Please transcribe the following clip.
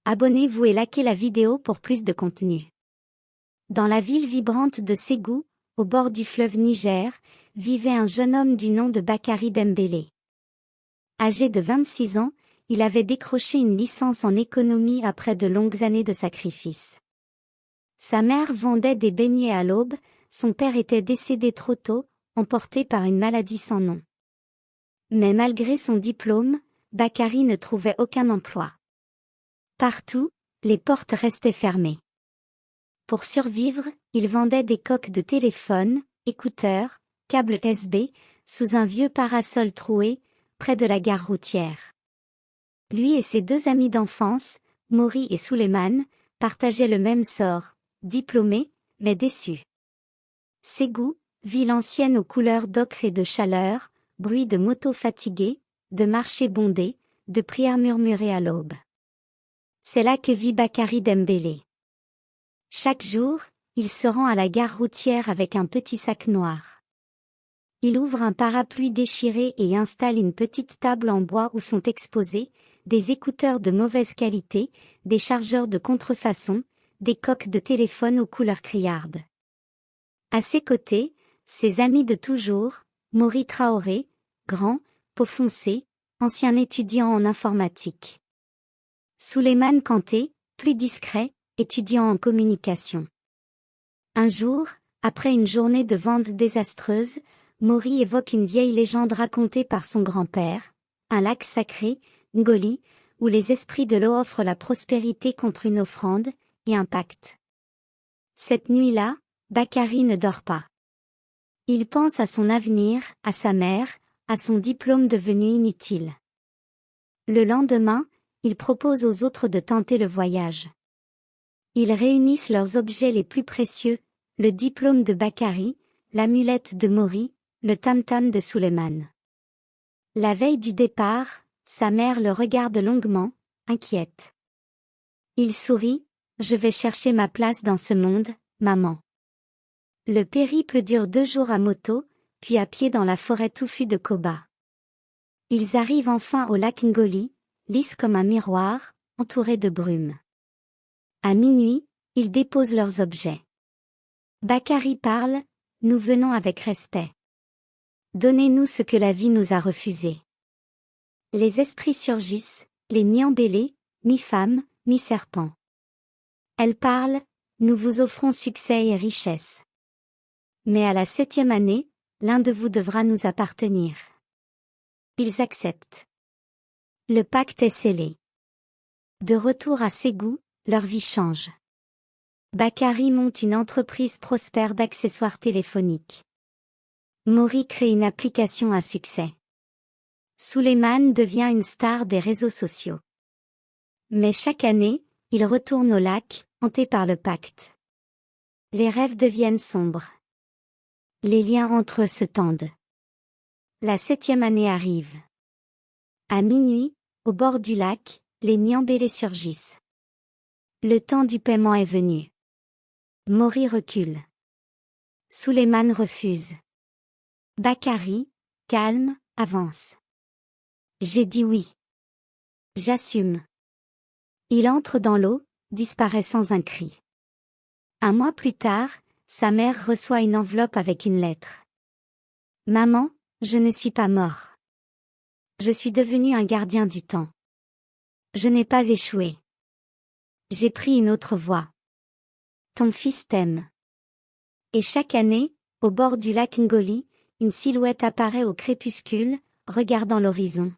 Abonnez-vous et likez la vidéo pour plus de contenu. Dans la ville vibrante de Ségou, au bord du fleuve Niger, vivait un jeune homme du nom de Bakary Dembélé. Âgé de 26 ans, il avait décroché une licence en économie après de longues années de sacrifices. Sa mère vendait des beignets à l'aube, son père était décédé trop tôt, emporté par une maladie sans nom. Mais malgré son diplôme, Bakary ne trouvait aucun emploi. Partout, les portes restaient fermées. Pour survivre, il vendait des coques de téléphone, écouteurs, câbles USB, sous un vieux parasol troué, près de la gare routière. Lui et ses deux amis d'enfance, Maury et Souleymane, partageaient le même sort, diplômés, mais déçus. Ségou, ville ancienne aux couleurs d'ocre et de chaleur, bruit de motos fatiguées, de marchés bondés, de prières murmurées à l'aube. C'est là que vit Bakary Dembélé. Chaque jour, il se rend à la gare routière avec un petit sac noir. Il ouvre un parapluie déchiré et installe une petite table en bois où sont exposés des écouteurs de mauvaise qualité, des chargeurs de contrefaçon, des coques de téléphone aux couleurs criardes. À ses côtés, ses amis de toujours, Maury Traoré, grand, peau foncée, ancien étudiant en informatique. Souleymane Kanté, plus discret, étudiant en communication. Un jour, après une journée de vente désastreuse, Maury évoque une vieille légende racontée par son grand-père, un lac sacré, Ngoli, où les esprits de l'eau offrent la prospérité contre une offrande, et un pacte. Cette nuit-là, Bakary ne dort pas. Il pense à son avenir, à sa mère, à son diplôme devenu inutile. Le lendemain, il propose aux autres de tenter le voyage. Ils réunissent leurs objets les plus précieux, le diplôme de Bakary, l'amulette de Maury, le tam-tam de Souleymane. La veille du départ, sa mère le regarde longuement, inquiète. Il sourit, « Je vais chercher ma place dans ce monde, maman. » Le périple dure 2 jours à moto, puis à pied dans la forêt touffue de Koba. Ils arrivent enfin au lac Ngoli, lisse comme un miroir, entouré de brume. À minuit, ils déposent leurs objets. Bakary parle, « Nous venons avec respect. Donnez-nous ce que la vie nous a refusé. » Les esprits surgissent, les Niambélé, mi-femme, mi-serpent. Elle parle, « Nous vous offrons succès et richesse. Mais à la 7e année, l'un de vous devra nous appartenir. » Ils acceptent. Le pacte est scellé. De retour à Ségou, leur vie change. Bakary monte une entreprise prospère d'accessoires téléphoniques. Maury crée une application à succès. Souleymane devient une star des réseaux sociaux. Mais chaque année, il retourne au lac, hanté par le pacte. Les rêves deviennent sombres. Les liens entre eux se tendent. La 7e année arrive. À minuit, au bord du lac, les Niambélé surgissent. Le temps du paiement est venu. Maury recule. Souleymane refuse. Bakary, calme, avance. J'ai dit oui. J'assume. Il entre dans l'eau, disparaît sans un cri. Un mois plus tard, sa mère reçoit une enveloppe avec une lettre. Maman, je ne suis pas mort. Je suis devenu un gardien du temps. Je n'ai pas échoué. J'ai pris une autre voie. Ton fils t'aime. Et chaque année, au bord du lac Ngoli, une silhouette apparaît au crépuscule, regardant l'horizon.